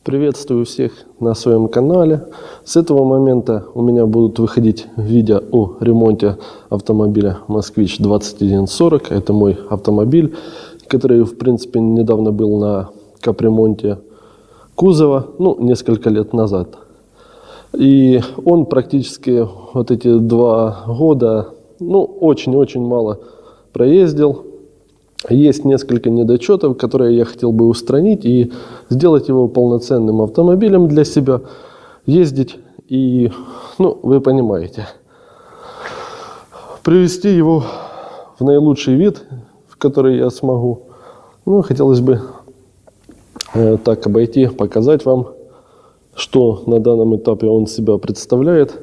Приветствую всех на своем канале. С этого момента у меня будут выходить видео о ремонте автомобиля Москвич-2140. Это мой автомобиль, который, в принципе, недавно был на капремонте кузова, несколько лет назад. И он практически вот эти 2 года, очень-очень мало проездил. Есть несколько недочетов, которые я хотел бы устранить и сделать его полноценным автомобилем для себя. Ездить и, вы понимаете, привести его в наилучший вид, в который я смогу. Хотелось бы так обойти, показать вам, что на данном этапе он себя представляет.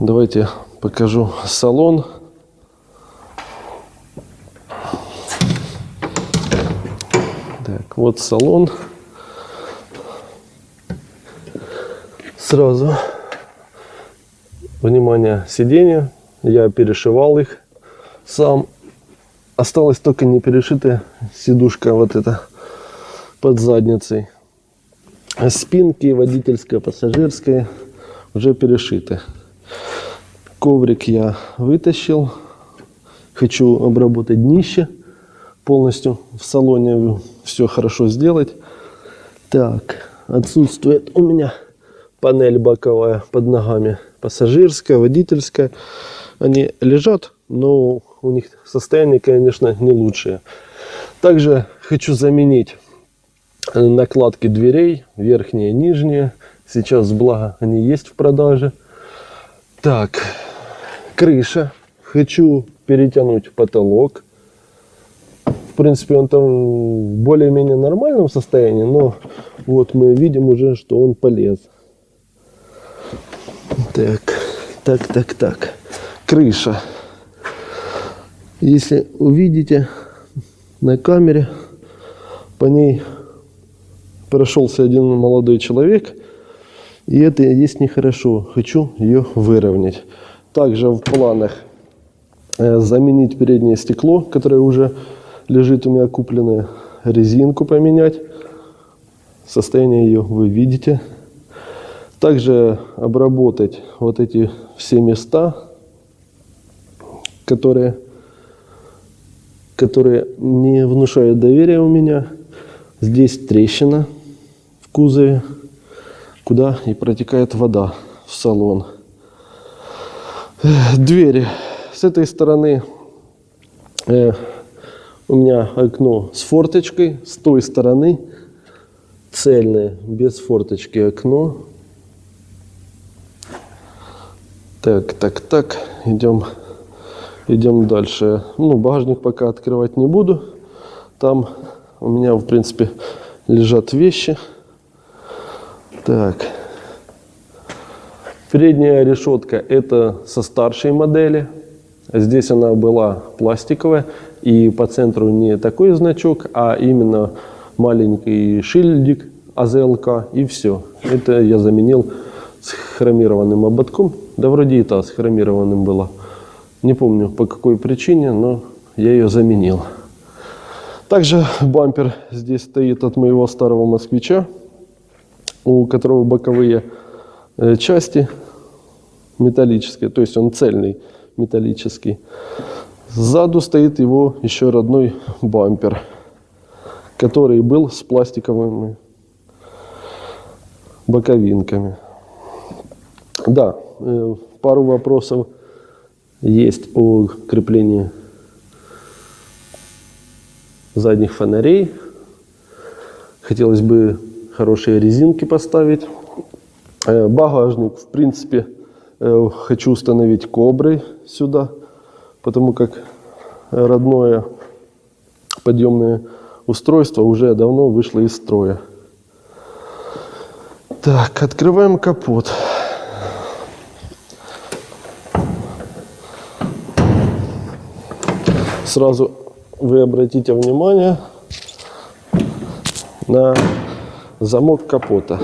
Давайте покажу салон. Так, вот салон. Сразу, внимание, сиденья. Я перешивал их сам. Осталось только не перешитая сидушка вот эта под задницей. Спинки водительская, пассажирская уже перешиты. Коврик я вытащил. Хочу обработать днище. Полностью в салоне все хорошо сделать. Так, отсутствует у меня панель боковая под ногами. Пассажирская, водительская. Они лежат, но у них состояние, конечно, не лучшее. Также хочу заменить накладки дверей, верхние и нижние. Сейчас, благо, они есть в продаже. Так, крыша. Хочу перетянуть потолок. В принципе, он там в более-менее нормальном состоянии, но вот мы видим уже, что он полез. Так. Крыша. Если увидите на камере, по ней прошелся один молодой человек, и это есть нехорошо. Хочу ее выровнять. Также в планах заменить переднее стекло, которое уже лежит у меня купленное, резинку поменять. Состояние ее вы видите. Также обработать вот эти все места, которые не внушают доверия у меня. Здесь трещина в кузове, куда и протекает вода в салон. Двери. С этой стороны у меня окно с форточкой, с той стороны цельное, без форточки окно. Так, идем дальше. Багажник пока открывать не буду. Там у меня, в принципе, лежат вещи. Так. Передняя решетка это со старшей модели. Здесь она была пластиковая. И по центру не такой значок, а именно маленький шильдик АЗЛК, и все. Это я заменил с хромированным ободком. Да вроде и та с хромированным была. Не помню по какой причине, но я ее заменил. Также бампер здесь стоит от моего старого москвича, у которого боковые части металлические, то есть он цельный металлический. Сзаду стоит его еще родной бампер, который был с пластиковыми боковинками. Да, пару вопросов есть о креплении задних фонарей. Хотелось бы хорошие резинки поставить. Багажник, в принципе, хочу установить коброй сюда, потому как родное подъемное устройство уже давно вышло из строя. Так, открываем капот. Сразу вы обратите внимание на замок капота.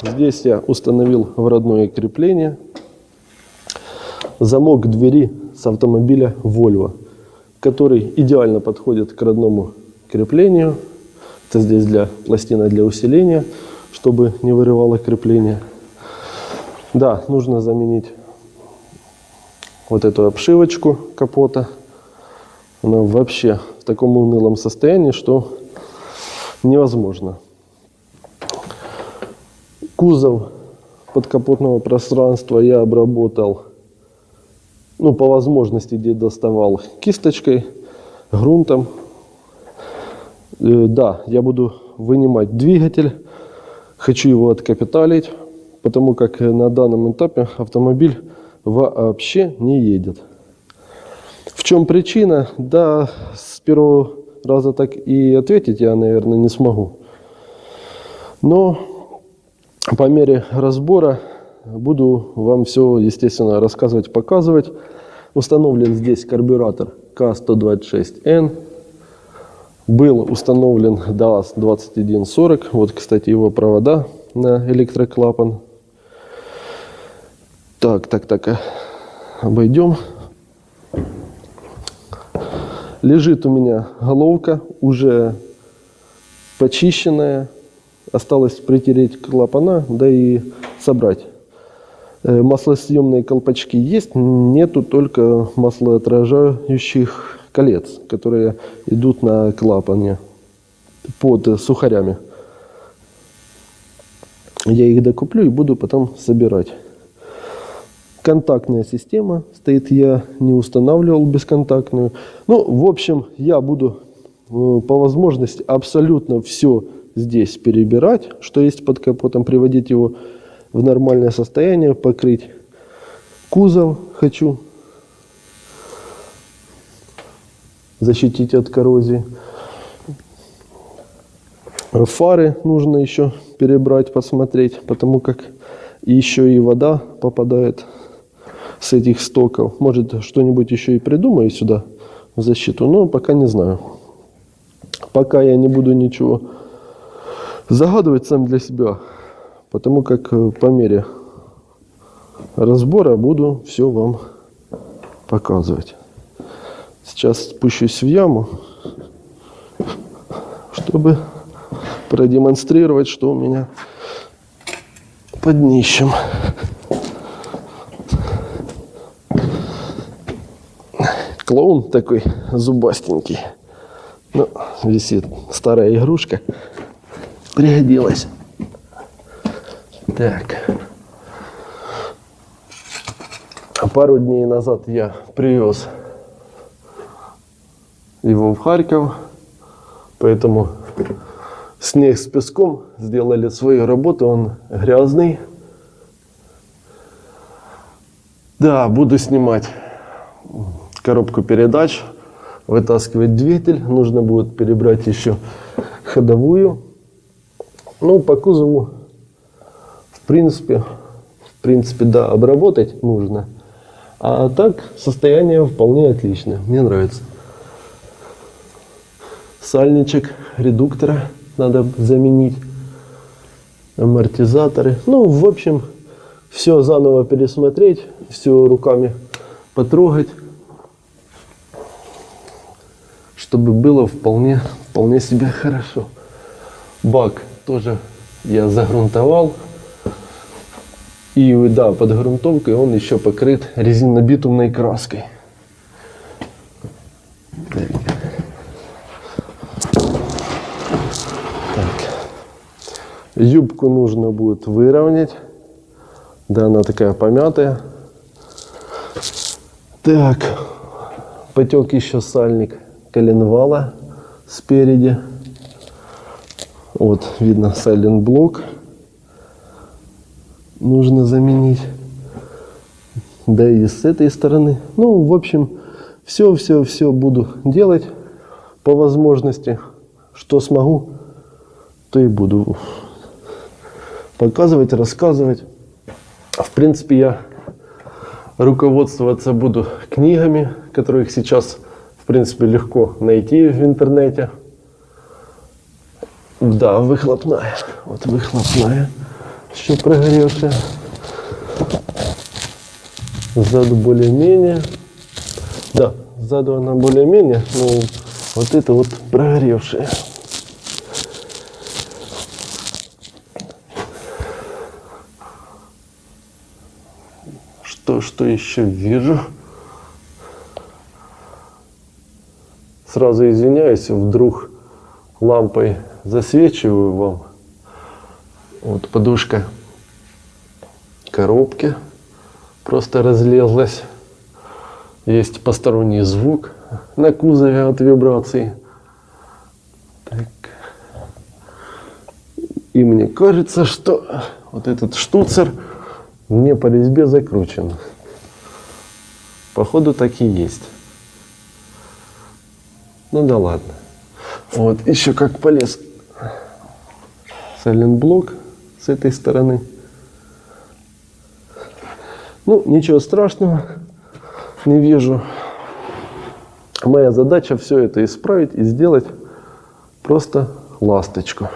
Здесь я установил вродное крепление. Замок двери с автомобиля Volvo, который идеально подходит к родному креплению. Это здесь пластина для усиления, чтобы не вырывало крепление. Да, нужно заменить вот эту обшивочку капота. Она вообще в таком унылом состоянии, что невозможно. Кузов подкапотного пространства я обработал, ну, по возможности, где доставал, кисточкой, грунтом. Да, я буду вынимать двигатель, хочу его откапиталить, потому как на данном этапе автомобиль вообще не едет. В чем причина? Да, с первого раза так и ответить я, наверное, не смогу. Но по мере разбора буду вам все, естественно, рассказывать, показывать. Установлен здесь карбюратор К126Н. Был установлен ДАЗ-2140. Вот, кстати, его провода на электроклапан. Так, обойдем. Лежит у меня головка, уже почищенная. Осталось притереть клапана, да и собрать. Маслосъемные колпачки есть, нету только маслоотражающих колец, которые идут на клапане под сухарями. Я их докуплю и буду потом собирать. Контактная система стоит, я не устанавливал бесконтактную. Ну, в общем, я буду по возможности абсолютно все здесь перебирать, что есть под капотом, приводить его в нормальное состояние, покрыть кузов хочу, защитить от коррозии. Фары нужно еще перебрать, посмотреть, потому как еще и вода попадает с этих стоков. Может, что-нибудь еще и придумаю сюда в защиту, но пока не знаю. Пока я не буду ничего загадывать сам для себя, потому как по мере разбора буду все вам показывать. Сейчас спущусь в яму, чтобы продемонстрировать, что у меня под днищем. Клоун такой зубастенький. Ну, висит старая игрушка. Пригодилась. Так. Пару дней назад я привез его в Харьков. Поэтому снег с песком сделали свою работу. Он грязный. Да, буду снимать коробку передач, вытаскивать двигатель. Нужно будет перебрать еще ходовую. Ну, по кузову, в принципе, да, обработать нужно. А так, состояние вполне отличное. Мне нравится. Сальничек редуктора надо заменить. Амортизаторы. Ну, в общем, все заново пересмотреть. Все руками потрогать. Чтобы было вполне себе хорошо. Бак тоже я загрунтовал. И да, под грунтовкой он еще покрыт резинно-битумной краской. Так. Юбку нужно будет выровнять. Да, она такая помятая. Так. Потек еще сальник коленвала спереди. Вот, видно, сайлент-блок нужно заменить. Да и с этой стороны. Ну, в общем, все буду делать по возможности. Что смогу, то и буду показывать, рассказывать. В принципе, я руководствоваться буду книгами, которых сейчас, в принципе, легко найти в интернете. Да, выхлопная. Вот выхлопная. Еще прогоревшая. Сзаду более-менее. Да, сзаду она более-менее. Но вот это вот прогоревшая. Что еще вижу? Сразу извиняюсь, вдруг лампой засвечиваю вам. Вот подушка коробки просто разлезлась. Есть посторонний звук на кузове от вибраций. Так. И мне кажется, что вот этот штуцер не по резьбе закручен. Походу так и есть. Ну да ладно. Вот еще как полез сайлентблок с этой стороны. Ну, ничего страшного не вижу. Моя задача все это исправить и сделать просто ласточку.